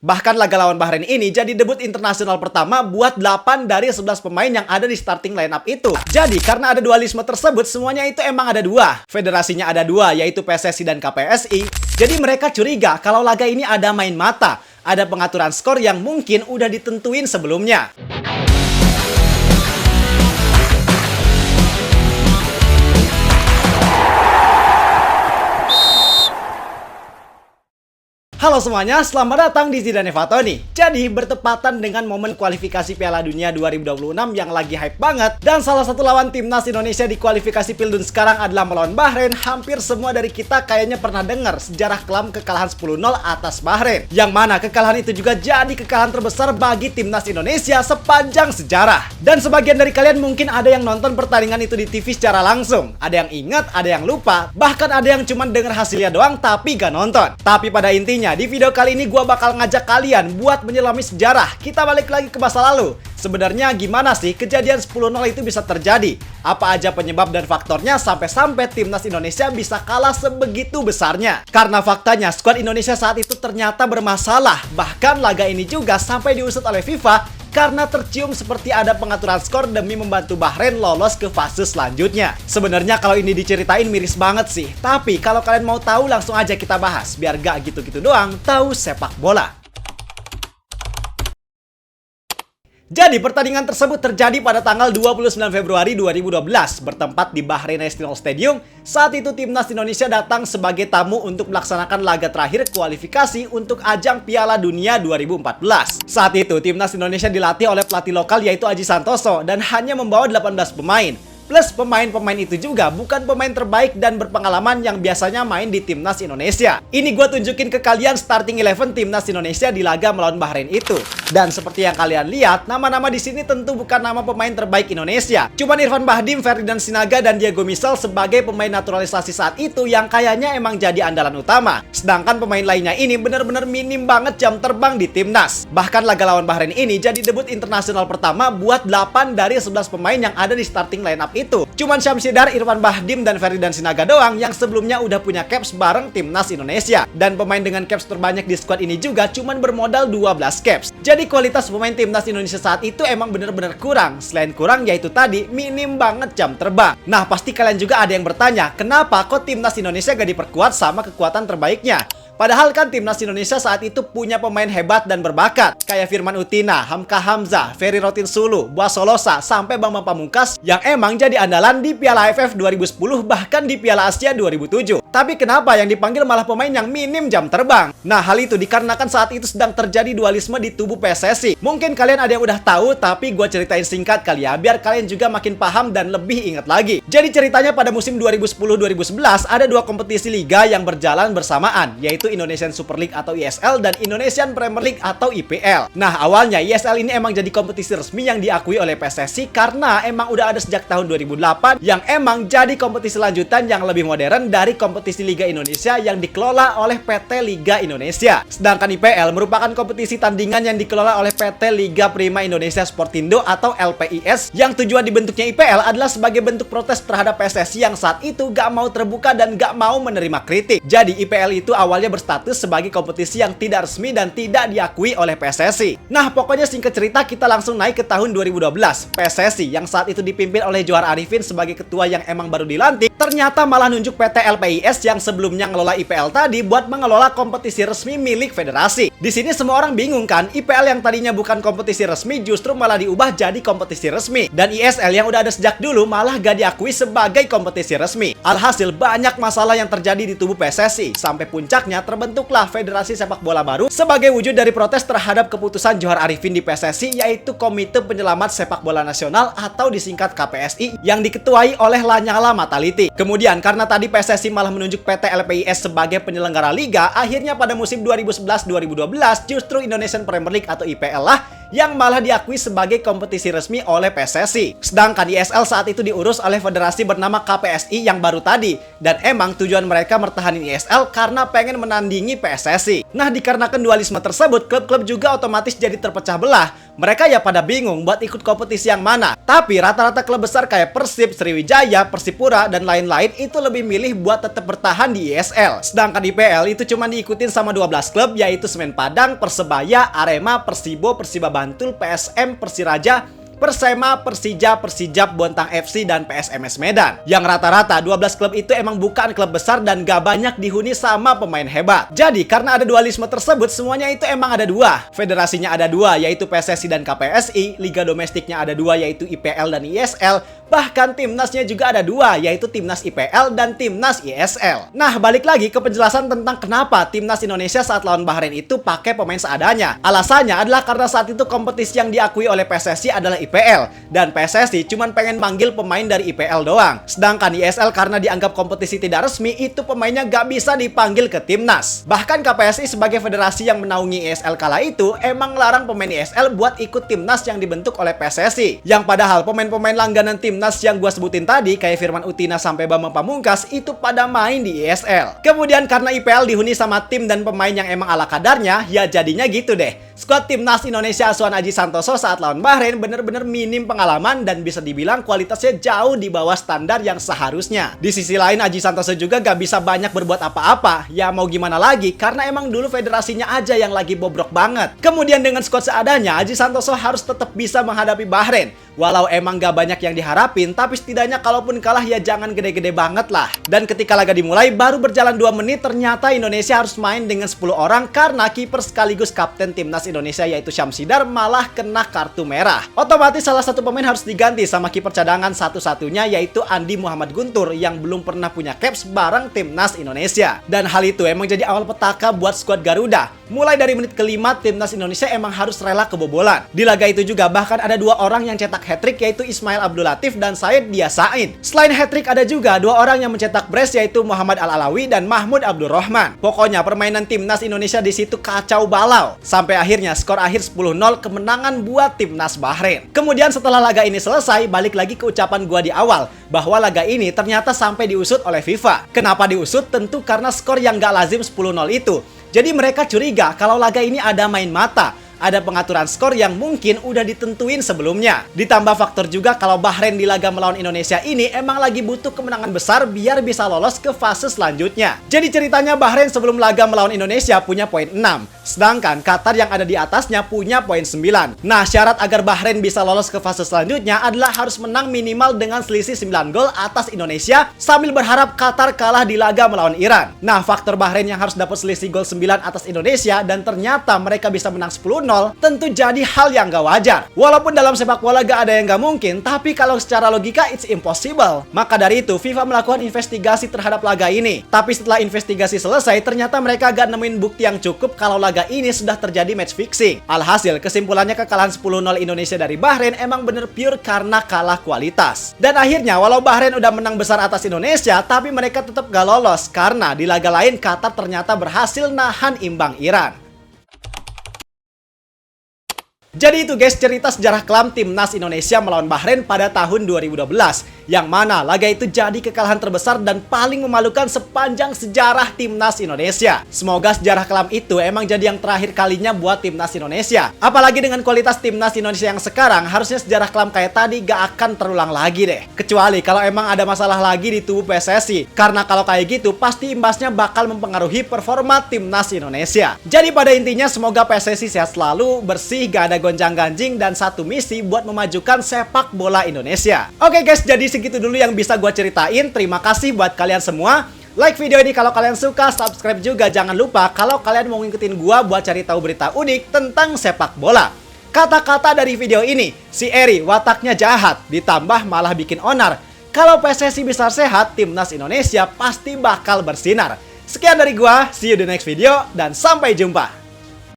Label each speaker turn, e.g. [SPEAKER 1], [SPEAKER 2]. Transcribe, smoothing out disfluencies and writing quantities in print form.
[SPEAKER 1] Bahkan laga lawan Bahrain ini jadi debut internasional pertama buat 8 dari 11 pemain yang ada di starting lineup itu. Jadi karena ada dualisme tersebut, semuanya itu emang ada dua. Federasinya ada dua, yaitu PSSI dan KPSI. Jadi mereka curiga kalau laga ini ada main mata. Ada pengaturan skor yang mungkin udah ditentuin sebelumnya. Halo semuanya, selamat datang di Zidane Fatoni. Jadi bertepatan dengan momen kualifikasi Piala Dunia 2026 yang lagi hype banget, dan salah satu lawan timnas Indonesia di kualifikasi Pildun sekarang adalah melawan Bahrain. Hampir semua dari kita kayaknya pernah dengar sejarah kelam kekalahan 10-0 atas Bahrain, yang mana kekalahan itu juga jadi kekalahan terbesar bagi timnas Indonesia sepanjang sejarah. Dan sebagian dari kalian mungkin ada yang nonton pertandingan itu di TV secara langsung, ada yang ingat, ada yang lupa, bahkan ada yang cuma denger hasilnya doang tapi gak nonton. Tapi pada intinya di video kali ini gua bakal ngajak kalian buat menyelami sejarah. Kita balik lagi ke masa lalu. Sebenarnya gimana sih kejadian 10-0 itu bisa terjadi? Apa aja penyebab dan faktornya sampai-sampai timnas Indonesia bisa kalah sebegitu besarnya? Karena faktanya skuad Indonesia saat itu ternyata bermasalah. Bahkan laga ini juga sampai diusut oleh FIFA karena tercium seperti ada pengaturan skor demi membantu Bahrain lolos ke fase selanjutnya. Sebenarnya kalau ini diceritain miris banget sih. Tapi kalau kalian mau tahu langsung aja kita bahas. Biar gak gitu-gitu doang, tahu sepak bola. Jadi pertandingan tersebut terjadi pada tanggal 29 Februari 2012 bertempat di Bahrain National Stadium. Saat itu timnas Indonesia datang sebagai tamu untuk melaksanakan laga terakhir kualifikasi untuk ajang Piala Dunia 2014. Saat itu timnas Indonesia dilatih oleh pelatih lokal yaitu Aji Santoso dan hanya membawa 18 pemain. Plus pemain-pemain itu juga bukan pemain terbaik dan berpengalaman yang biasanya main di timnas Indonesia. Ini gue tunjukin ke kalian starting 11 timnas Indonesia di laga melawan Bahrain itu. Dan seperti yang kalian lihat, nama-nama di sini tentu bukan nama pemain terbaik Indonesia. Cuman Irfan Bahdim, Ferdinand Sinaga, dan Diego Misal sebagai pemain naturalisasi saat itu yang kayaknya emang jadi andalan utama. Sedangkan pemain lainnya ini bener-bener minim banget jam terbang di timnas. Bahkan laga lawan Bahrain ini jadi debut internasional pertama buat 8 dari 11 pemain yang ada di starting lineup itu. Cuman Syamsiddar, Irfan Bahdim, dan Ferdinand Sinaga doang yang sebelumnya udah punya caps bareng timnas Indonesia. Dan pemain dengan caps terbanyak di squad ini juga cuman bermodal 12 caps. Jadi kualitas pemain timnas Indonesia saat itu emang bener-bener kurang. Selain kurang yaitu tadi minim banget jam terbang. Nah pasti kalian juga ada yang bertanya, kenapa kok timnas Indonesia gak diperkuat sama kekuatan terbaiknya? Padahal kan timnas Indonesia saat itu punya pemain hebat dan berbakat kayak Firman Utina, Hamka Hamzah, Ferry Rotinsulu, Boas Solosa, sampai Bambang Pamungkas yang emang jadi andalan di Piala AFF 2010 bahkan di Piala Asia 2007. Tapi kenapa yang dipanggil malah pemain yang minim jam terbang? Nah hal itu dikarenakan saat itu sedang terjadi dualisme di tubuh PSSI. Mungkin kalian ada yang udah tahu tapi gue ceritain singkat kali ya biar kalian juga makin paham dan lebih ingat lagi. Jadi ceritanya pada musim 2010-2011 ada dua kompetisi liga yang berjalan bersamaan, yaitu Indonesian Super League atau ISL dan Indonesian Premier League atau IPL. Nah awalnya ISL ini emang jadi kompetisi resmi yang diakui oleh PSSI karena emang udah ada sejak tahun 2008 yang emang jadi kompetisi lanjutan yang lebih modern dari kompetisi Liga Indonesia yang dikelola oleh PT Liga Indonesia. Sedangkan IPL merupakan kompetisi tandingan yang dikelola oleh PT Liga Prima Indonesia Sportindo atau LPIS yang tujuan dibentuknya IPL adalah sebagai bentuk protes terhadap PSSI yang saat itu gak mau terbuka dan gak mau menerima kritik. Jadi IPL itu awalnya berstatus sebagai kompetisi yang tidak resmi dan tidak diakui oleh PSSI. Nah pokoknya singkat cerita kita langsung naik ke tahun 2012. PSSI yang saat itu dipimpin oleh Johar Arifin sebagai ketua yang emang baru dilantik ternyata malah nunjuk PT LPIS yang sebelumnya ngelola IPL tadi buat mengelola kompetisi resmi milik federasi. Di sini semua orang bingung kan, IPL yang tadinya bukan kompetisi resmi justru malah diubah jadi kompetisi resmi, dan ISL yang udah ada sejak dulu malah gak diakui sebagai kompetisi resmi. Alhasil banyak masalah yang terjadi di tubuh PSSI sampai puncaknya terbentuklah Federasi Sepak Bola baru sebagai wujud dari protes terhadap keputusan Johar Arifin di PSSI, yaitu Komite Penyelamat Sepak Bola Nasional atau disingkat KPSI yang diketuai oleh Lanyala Mataliti. Kemudian karena tadi PSSI malah menunjuk PT LPIS sebagai penyelenggara liga, akhirnya pada musim 2011-2012 justru Indonesian Premier League atau IPL lah yang malah diakui sebagai kompetisi resmi oleh PSSI. Sedangkan ISL saat itu diurus oleh federasi bernama KPSI yang baru tadi. Dan emang tujuan mereka mertahanin ISL karena pengen menandingi PSSI. Nah dikarenakan dualisme tersebut, klub-klub juga otomatis jadi terpecah belah. mereka ya pada bingung buat ikut kompetisi yang mana. Tapi rata-rata klub besar kayak Persib, Sriwijaya, Persipura, dan lain-lain itu lebih milih buat tetap bertahan di ISL. Sedangkan IPL itu cuma diikutin sama 12 klub, yaitu Semen Padang, Persebaya, Arema, Persibo, Persiba Bantul, PSM, Persiraja, Persema, Persija, Persijap, Bontang FC, dan PSMS Medan. Yang rata-rata 12 klub itu emang bukan klub besar dan gak banyak dihuni sama pemain hebat. Jadi karena ada dualisme tersebut, semuanya itu emang ada dua. Federasinya ada dua, yaitu PSSI dan KPSI. Liga domestiknya ada dua, yaitu IPL dan ISL. Bahkan timnasnya juga ada dua, yaitu timnas IPL dan timnas ISL. Nah, balik lagi ke penjelasan tentang kenapa timnas Indonesia saat lawan Bahrain itu pakai pemain seadanya. Alasannya adalah karena saat itu kompetisi yang diakui oleh PSSI adalah IPL, dan PSSI cuma pengen manggil pemain dari IPL doang. Sedangkan ISL karena dianggap kompetisi tidak resmi, itu pemainnya gak bisa dipanggil ke timnas. Bahkan KPSI sebagai federasi yang menaungi ISL kala itu emang larang pemain ISL buat ikut timnas yang dibentuk oleh PSSI. Yang padahal pemain-pemain langganan timnas yang gua sebutin tadi kayak Firman Utina sampai Bambang Pamungkas itu pada main di ISL. Kemudian karena IPL dihuni sama tim dan pemain yang emang ala kadarnya, ya jadinya gitu deh. Skuad timnas Indonesia asuhan Aji Santoso saat lawan Bahrain bener-bener minim pengalaman dan bisa dibilang kualitasnya jauh di bawah standar yang seharusnya. Di sisi lain Aji Santoso juga gak bisa banyak berbuat apa-apa. Ya mau gimana lagi, karena emang dulu federasinya aja yang lagi bobrok banget. Kemudian dengan skuad seadanya, Aji Santoso harus tetap bisa menghadapi Bahrain. Walau emang gak banyak yang diharapin, tapi setidaknya kalaupun kalah ya jangan gede-gede banget lah. Dan ketika laga dimulai, baru berjalan 2 menit ternyata Indonesia harus main dengan 10 orang karena kiper sekaligus kapten timnas Indonesia yaitu Syamsidar malah kena kartu merah. Otomatis salah satu pemain harus diganti sama kiper cadangan satu-satunya yaitu Andi Muhammad Guntur yang belum pernah punya caps bareng timnas Indonesia. Dan hal itu emang jadi awal petaka buat skuad Garuda. Mulai dari menit kelima, timnas Indonesia emang harus rela kebobolan. Di laga itu juga bahkan ada 2 orang yang cetak hat-trick yaitu Ismail Abdul Latif dan Said Dia Said. Selain hat-trick ada juga 2 orang yang mencetak brace yaitu Muhammad Al-Alawi dan Mahmud Abdul Rahman. Pokoknya permainan timnas Indonesia di situ kacau balau. Sampai akhirnya skor akhir 10-0 kemenangan buat timnas Bahrain. Kemudian setelah laga ini selesai, balik lagi ke ucapan gua di awal bahwa laga ini ternyata sampai diusut oleh FIFA. Kenapa diusut? Tentu karena skor yang gak lazim 10-0 itu. Jadi mereka curiga kalau laga ini ada main mata. Ada pengaturan skor yang mungkin udah ditentuin sebelumnya. Ditambah faktor juga kalau Bahrain di laga melawan Indonesia ini emang lagi butuh kemenangan besar biar bisa lolos ke fase selanjutnya. Jadi ceritanya Bahrain sebelum laga melawan Indonesia punya poin 6. Sedangkan Qatar yang ada di atasnya punya poin 9. Nah, syarat agar Bahrain bisa lolos ke fase selanjutnya adalah harus menang minimal dengan selisih 9 gol atas Indonesia sambil berharap Qatar kalah di laga melawan Iran. Nah, faktor Bahrain yang harus dapat selisih gol 9 atas Indonesia dan ternyata mereka bisa menang 10-0 tentu jadi hal yang gak wajar. Walaupun dalam sepak bola gak ada yang gak mungkin, tapi kalau secara logika it's impossible. Maka dari itu FIFA melakukan investigasi terhadap laga ini. Tapi setelah investigasi selesai, ternyata mereka gak nemuin bukti yang cukup kalau laga ini sudah terjadi match fixing. Alhasil kesimpulannya kekalahan 10-0 Indonesia dari Bahrain emang bener pure karena kalah kualitas. Dan akhirnya walau Bahrain udah menang besar atas Indonesia, tapi mereka tetap gak lolos karena di laga lain Qatar ternyata berhasil nahan imbang Iran. Jadi itu guys cerita sejarah kelam timnas Indonesia melawan Bahrain pada tahun 2012. Yang mana laga itu jadi kekalahan terbesar dan paling memalukan sepanjang sejarah timnas Indonesia. Semoga sejarah kelam itu emang jadi yang terakhir kalinya buat timnas Indonesia. Apalagi dengan kualitas timnas Indonesia yang sekarang, harusnya sejarah kelam kayak tadi gak akan terulang lagi deh. Kecuali kalau emang ada masalah lagi di tubuh PSSI. Karena kalau kayak gitu pasti imbasnya bakal mempengaruhi performa timnas Indonesia. Jadi pada intinya semoga PSSI sehat selalu, bersih, gak ada gonjang-ganjing, dan satu misi buat memajukan sepak bola Indonesia. Oke guys, jadi segitu dulu yang bisa gue ceritain. Terima kasih buat kalian semua. Like video ini kalau kalian suka, subscribe juga. Jangan lupa kalau kalian mau ngikutin gue buat cari tahu berita unik tentang sepak bola. Kata-kata dari video ini, si Eri wataknya jahat, ditambah malah bikin onar. Kalau PSSI bisa sehat, timnas Indonesia pasti bakal bersinar. Sekian dari gua, see you di next video, dan sampai jumpa.